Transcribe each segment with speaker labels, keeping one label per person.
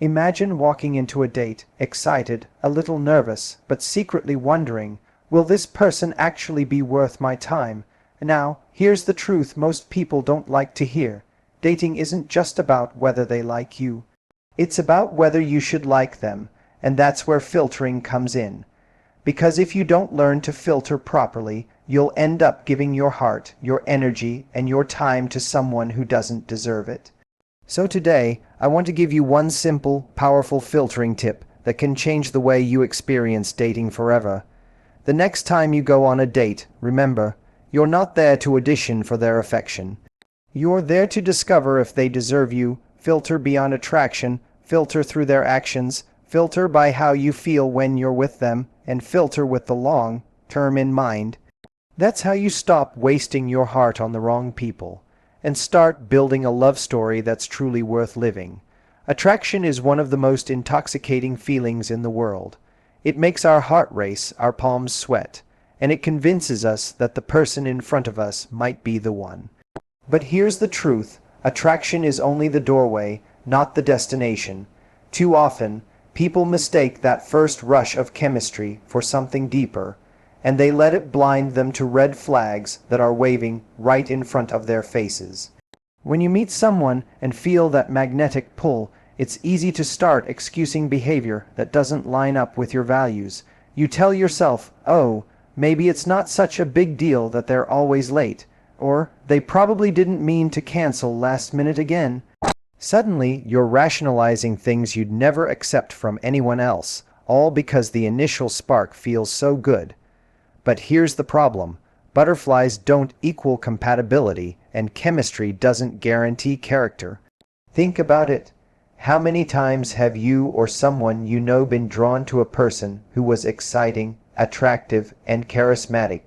Speaker 1: Imagine walking into a date, excited, a little nervous, but secretly wondering, will this person actually be worth my time? Now, here's the truth most people don't like to hear. Dating isn't just about whether they like you. It's about whether you should like them, and that's where filtering comes in. Because if you don't learn to filter properly, you'll end up giving your heart, your energy, and your time to someone who doesn't deserve it. So today, I want to give you one simple, powerful filtering tip that can change the way you experience dating forever. The next time you go on a date, remember, you're not there to audition for their affection. You're there to discover if they deserve you, filter beyond attraction, filter through their actions, filter by how you feel when you're with them, and filter with the long term in mind. That's how you stop wasting your heart on the wrong people and start building a love story that's truly worth living. Attraction is one of the most intoxicating feelings in the world. It makes our heart race, our palms sweat, and it convinces us that the person in front of us might be the one. But here's the truth. Attraction is only the doorway, not the destination. Too often, people mistake that first rush of chemistry for something deeper, and they let it blind them to red flags that are waving right in front of their faces. When you meet someone and feel that magnetic pull, it's easy to start excusing behavior that doesn't line up with your values. You tell yourself, oh, maybe it's not such a big deal that they're always late, or they probably didn't mean to cancel last minute again. Suddenly, you're rationalizing things you'd never accept from anyone else, all because the initial spark feels so good. But here's the problem. Butterflies don't equal compatibility, and chemistry doesn't guarantee character. Think about it. How many times have you or someone you know been drawn to a person who was exciting, attractive, and charismatic,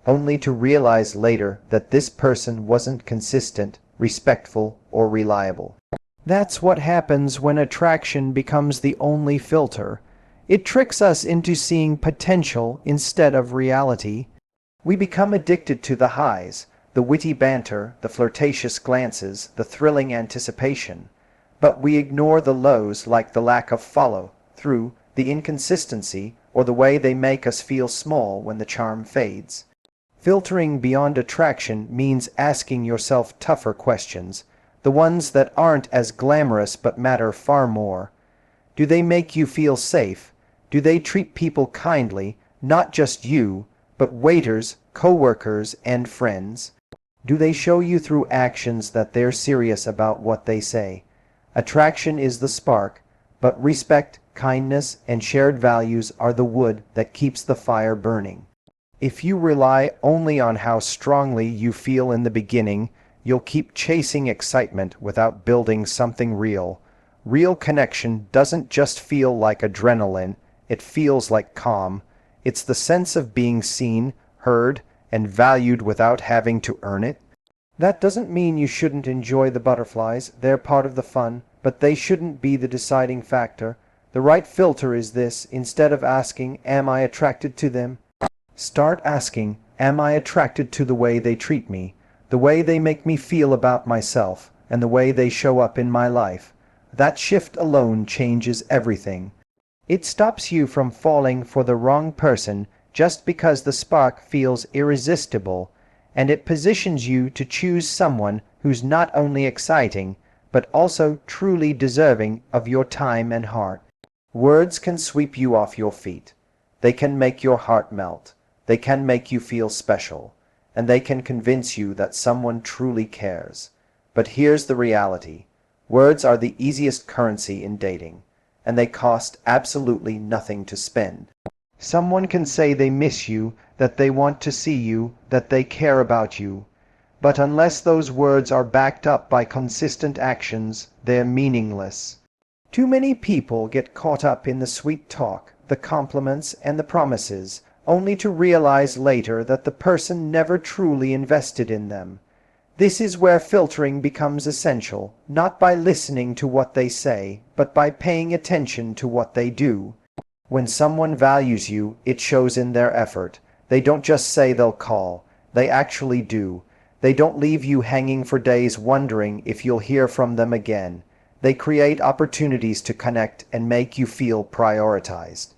Speaker 1: only to realize later that this person wasn't consistent, respectful, or reliable? That's what happens when attraction becomes the only filter. It tricks us into seeing potential instead of reality. We become addicted to the highs, the witty banter, the flirtatious glances, the thrilling anticipation. But we ignore the lows, like the lack of follow-through, the inconsistency, or the way they make us feel small when the charm fades. Filtering beyond attraction means asking yourself tougher questions, the ones that aren't as glamorous but matter far more. Do they make you feel safe? Do they treat people kindly, not just you, but waiters, co-workers, and friends? Do they show you through actions that they're serious about what they say? Attraction is the spark, but respect, kindness, and shared values are the wood that keeps the fire burning. If you rely only on how strongly you feel in the beginning, you'll keep chasing excitement without building something real. Real connection doesn't just feel like adrenaline, it feels like calm. It's the sense of being seen, heard, and valued without having to earn it. That doesn't mean you shouldn't enjoy the butterflies, they're part of the fun, but they shouldn't be the deciding factor. The right filter is this: instead of asking, am I attracted to them? Start asking, am I attracted to the way they treat me, the way they make me feel about myself, and the way they show up in my life? That shift alone changes everything. It stops you from falling for the wrong person just because the spark feels irresistible, and it positions you to choose someone who's not only exciting, but also truly deserving of your time and heart. Words can sweep you off your feet. They can make your heart melt. They can make you feel special, and they can convince you that someone truly cares. But here's the reality. Words are the easiest currency in dating, and they cost absolutely nothing to spend. Someone can say they miss you, that they want to see you, that they care about you, but unless those words are backed up by consistent actions, they're meaningless. Too many people get caught up in the sweet talk, the compliments, and the promises, only to realize later that the person never truly invested in them. This is where filtering becomes essential, not by listening to what they say, but by paying attention to what they do. When someone values you, it shows in their effort. They don't just say they'll call, they actually do. They don't leave you hanging for days wondering if you'll hear from them again. They create opportunities to connect and make you feel prioritized.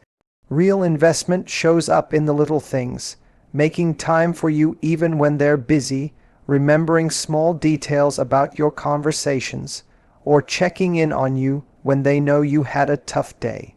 Speaker 1: Real investment shows up in the little things, making time for you even when they're busy, remembering small details about your conversations, or checking in on you when they know you had a tough day.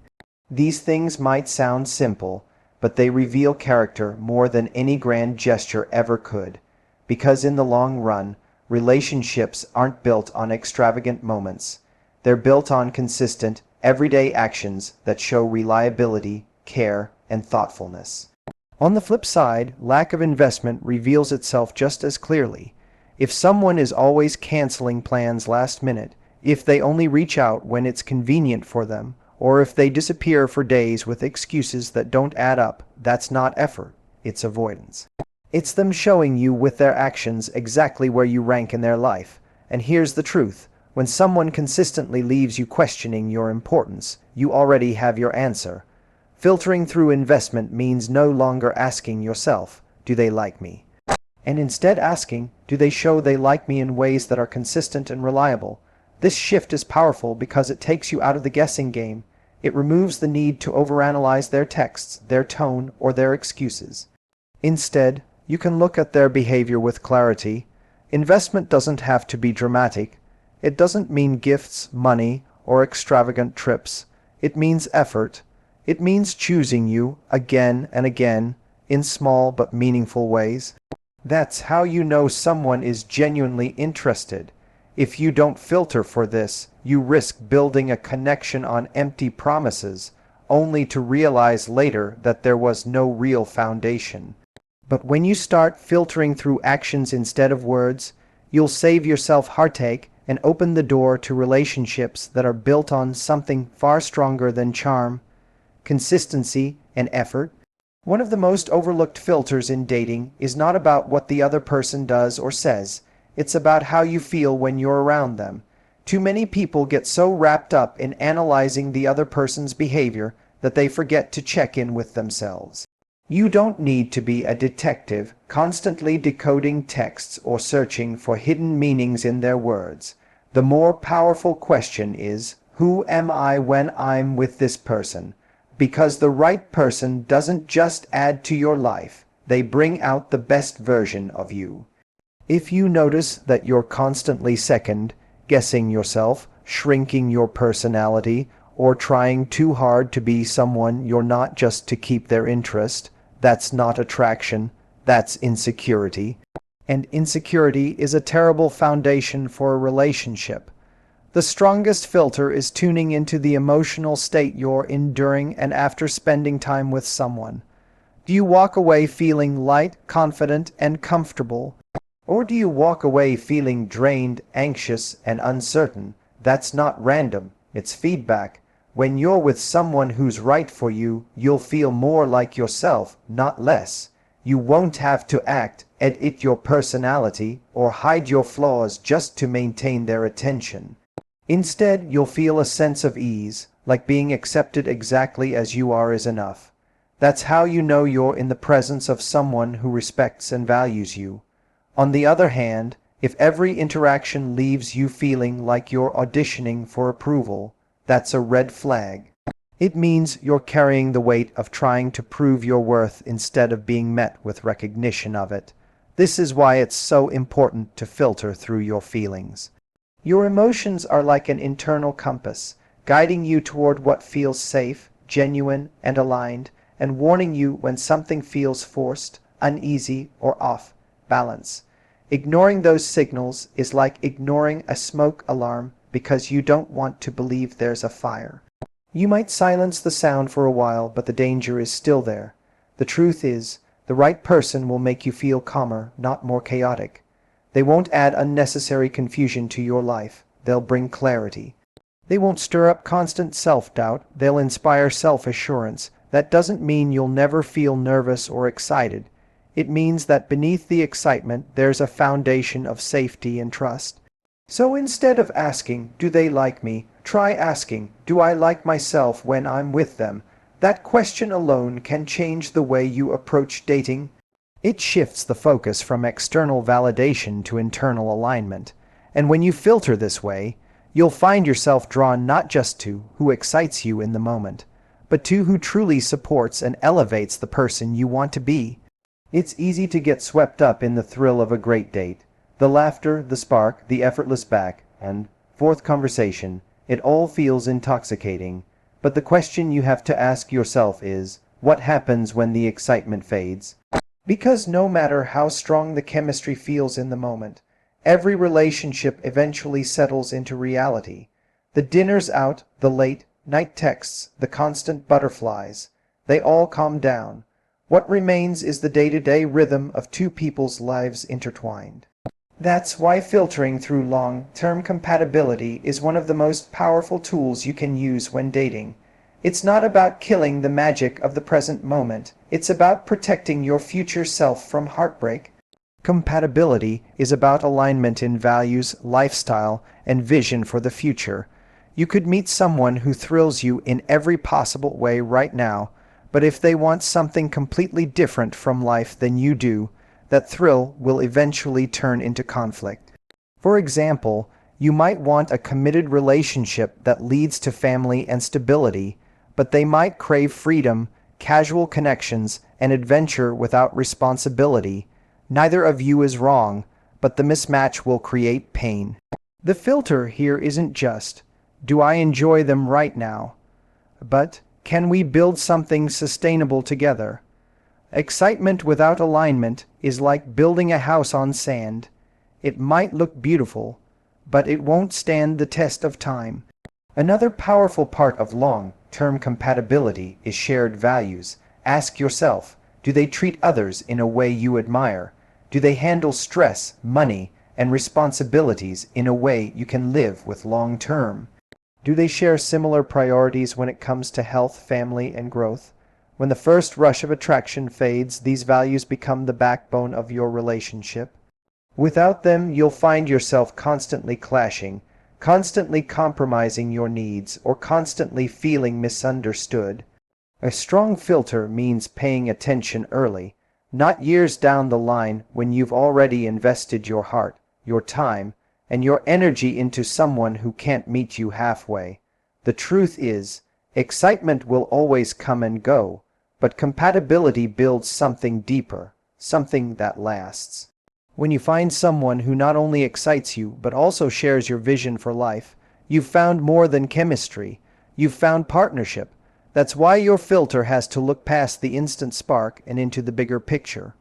Speaker 1: These things might sound simple, but they reveal character more than any grand gesture ever could, because in the long run, relationships aren't built on extravagant moments. They're built on consistent, everyday actions that show reliability, care, and thoughtfulness. On the flip side, lack of investment reveals itself just as clearly. If someone is always canceling plans last minute, if they only reach out when it's convenient for them, or if they disappear for days with excuses that don't add up, that's not effort, it's avoidance. It's them showing you with their actions exactly where you rank in their life. And here's the truth. When someone consistently leaves you questioning your importance, you already have your answer. Filtering through investment means no longer asking yourself, do they like me? And instead asking, do they show they like me in ways that are consistent and reliable? This shift is powerful because it takes you out of the guessing game. It removes the need to overanalyze their texts, their tone, or their excuses. Instead, you can look at their behavior with clarity. Investment doesn't have to be dramatic. It doesn't mean gifts, money, or extravagant trips. It means effort. It means choosing you again and again in small but meaningful ways. That's how you know someone is genuinely interested. If you don't filter for this, you risk building a connection on empty promises, only to realize later that there was no real foundation. But when you start filtering through actions instead of words, you'll save yourself heartache and open the door to relationships that are built on something far stronger than charm, consistency, and effort. One of the most overlooked filters in dating is not about what the other person does or says. It's about how you feel when you're around them. Too many people get so wrapped up in analyzing the other person's behavior that they forget to check in with themselves. You don't need to be a detective, constantly decoding texts or searching for hidden meanings in their words. The more powerful question is, who am I when I'm with this person? Because the right person doesn't just add to your life, they bring out the best version of you. If you notice that you're constantly second, guessing yourself, shrinking your personality, or trying too hard to be someone you're not just to keep their interest, that's not attraction, that's insecurity. And insecurity is a terrible foundation for a relationship. The strongest filter is tuning into the emotional state you're in during and after spending time with someone. Do you walk away feeling light, confident, and comfortable? Or do you walk away feeling drained, anxious, and uncertain? That's not random, it's feedback. When you're with someone who's right for you, you'll feel more like yourself, not less. You won't have to act, edit your personality, or hide your flaws just to maintain their attention. Instead, you'll feel a sense of ease, like being accepted exactly as you are is enough. That's how you know you're in the presence of someone who respects and values you. On the other hand, if every interaction leaves you feeling like you're auditioning for approval, that's a red flag. It means you're carrying the weight of trying to prove your worth instead of being met with recognition of it. This is why it's so important to filter through your feelings. Your emotions are like an internal compass, guiding you toward what feels safe, genuine, and aligned, and warning you when something feels forced, uneasy, or off balance. Ignoring those signals is like ignoring a smoke alarm because you don't want to believe there's a fire. You might silence the sound for a while, but the danger is still there. The truth is, the right person will make you feel calmer, not more chaotic. They won't add unnecessary confusion to your life. They'll bring clarity. They won't stir up constant self-doubt. They'll inspire self-assurance. That doesn't mean you'll never feel nervous or excited. It means that beneath the excitement, there's a foundation of safety and trust. So instead of asking, do they like me? Try asking, do I like myself when I'm with them? That question alone can change the way you approach dating. It shifts the focus from external validation to internal alignment. And when you filter this way, you'll find yourself drawn not just to who excites you in the moment, but to who truly supports and elevates the person you want to be. It's easy to get swept up in the thrill of a great date. The laughter, the spark, the effortless back and forth conversation, it all feels intoxicating. But the question you have to ask yourself is, what happens when the excitement fades? Because no matter how strong the chemistry feels in the moment, every relationship eventually settles into reality. The dinners out, the late night texts, the constant butterflies, they all calm down. What remains is the day-to-day rhythm of two people's lives intertwined. That's why filtering through long-term compatibility is one of the most powerful tools you can use when dating. It's not about killing the magic of the present moment. It's about protecting your future self from heartbreak. Compatibility is about alignment in values, lifestyle, and vision for the future. You could meet someone who thrills you in every possible way right now, but if they want something completely different from life than you do, that thrill will eventually turn into conflict. For example, you might want a committed relationship that leads to family and stability, but they might crave freedom, casual connections, and adventure without responsibility. Neither of you is wrong, but the mismatch will create pain. The filter here isn't just, do I enjoy them right now? But, can we build something sustainable together? Excitement without alignment is like building a house on sand. It might look beautiful, but it won't stand the test of time. Another powerful part of long-term compatibility is shared values. Ask yourself, do they treat others in a way you admire? Do they handle stress, money, and responsibilities in a way you can live with long-term? Do they share similar priorities when it comes to health, family, and growth? When the first rush of attraction fades, these values become the backbone of your relationship. Without them, you'll find yourself constantly clashing, constantly compromising your needs, or constantly feeling misunderstood. A strong filter means paying attention early, not years down the line when you've already invested your heart, your time, and your energy into someone who can't meet you halfway. The truth is, excitement will always come and go, but compatibility builds something deeper, something that lasts. When you find someone who not only excites you, but also shares your vision for life, you've found more than chemistry. You've found partnership. That's why your filter has to look past the instant spark and into the bigger picture.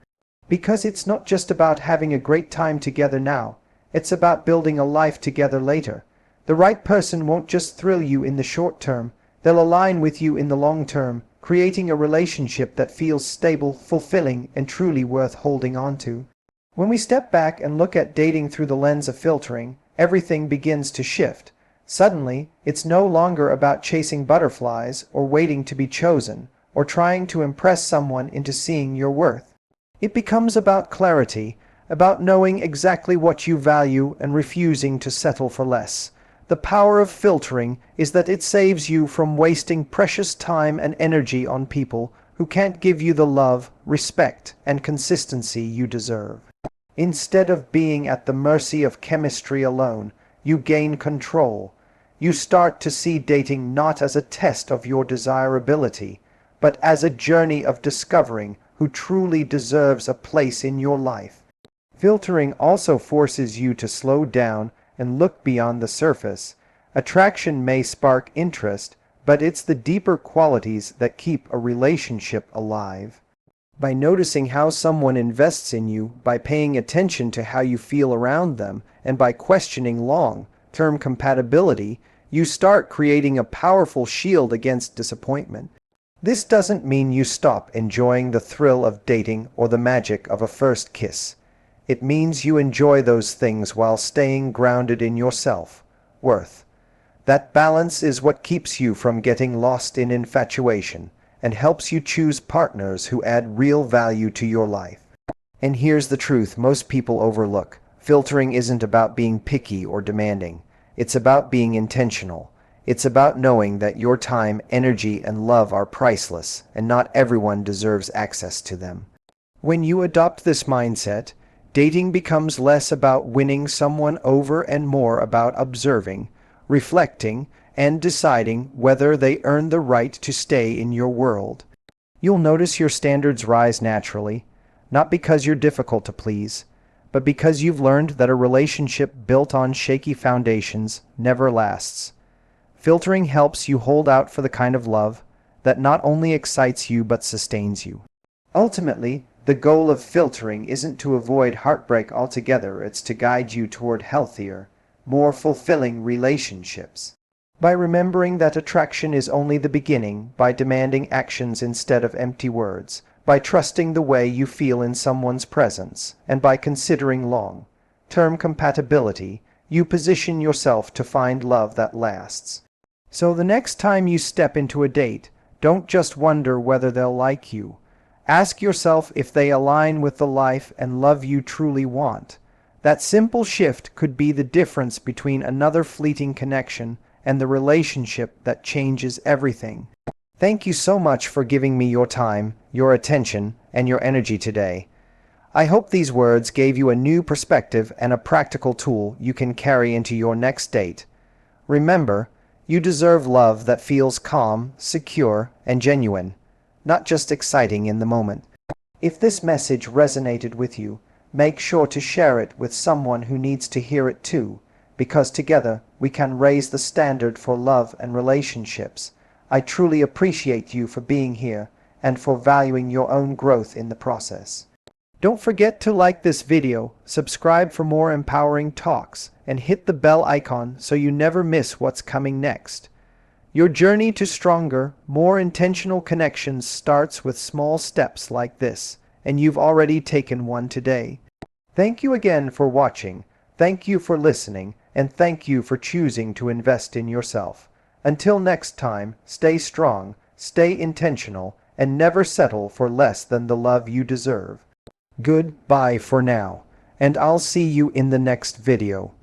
Speaker 1: Because it's not just about having a great time together now, it's about building a life together later. The right person won't just thrill you in the short term, they'll align with you in the long term, creating a relationship that feels stable, fulfilling, and truly worth holding on to. When we step back and look at dating through the lens of filtering, everything begins to shift. Suddenly, it's no longer about chasing butterflies or waiting to be chosen, or trying to impress someone into seeing your worth. It becomes about clarity, about knowing exactly what you value and refusing to settle for less. The power of filtering is that it saves you from wasting precious time and energy on people who can't give you the love, respect, and consistency you deserve. Instead of being at the mercy of chemistry alone, you gain control. You start to see dating not as a test of your desirability, but as a journey of discovering who truly deserves a place in your life. Filtering also forces you to slow down and look beyond the surface. Attraction may spark interest, but it's the deeper qualities that keep a relationship alive. By noticing how someone invests in you, by paying attention to how you feel around them, and by questioning long-term compatibility, you start creating a powerful shield against disappointment. This doesn't mean you stop enjoying the thrill of dating or the magic of a first kiss. It means you enjoy those things while staying grounded in your self-worth. That balance is what keeps you from getting lost in infatuation and helps you choose partners who add real value to your life. And here's the truth most people overlook. Filtering isn't about being picky or demanding. It's about being intentional. It's about knowing that your time, energy, and love are priceless, and not everyone deserves access to them. When you adopt this mindset, dating becomes less about winning someone over and more about observing, reflecting, and deciding whether they earn the right to stay in your world. You'll notice your standards rise naturally, not because you're difficult to please, but because you've learned that a relationship built on shaky foundations never lasts. Filtering helps you hold out for the kind of love that not only excites you but sustains you. Ultimately, the goal of filtering isn't to avoid heartbreak altogether, it's to guide you toward healthier, more fulfilling relationships. By remembering that attraction is only the beginning, by demanding actions instead of empty words, by trusting the way you feel in someone's presence, and by considering long-term compatibility, you position yourself to find love that lasts. So the next time you step into a date, don't just wonder whether they'll like you. Ask yourself if they align with the life and love you truly want. That simple shift could be the difference between another fleeting connection and the relationship that changes everything. Thank you so much for giving me your time, your attention, and your energy today. I hope these words gave you a new perspective and a practical tool you can carry into your next date. Remember, you deserve love that feels calm, secure, and genuine, not just exciting in the moment. If this message resonated with you, make sure to share it with someone who needs to hear it too, because together we can raise the standard for love and relationships. I truly appreciate you for being here and for valuing your own growth in the process. Don't forget to like this video, subscribe for more empowering talks, and hit the bell icon so you never miss what's coming next. Your journey to stronger, more intentional connections starts with small steps like this, and you've already taken one today. Thank you again for watching, thank you for listening, and thank you for choosing to invest in yourself. Until next time, stay strong, stay intentional, and never settle for less than the love you deserve. Goodbye for now, and I'll see you in the next video.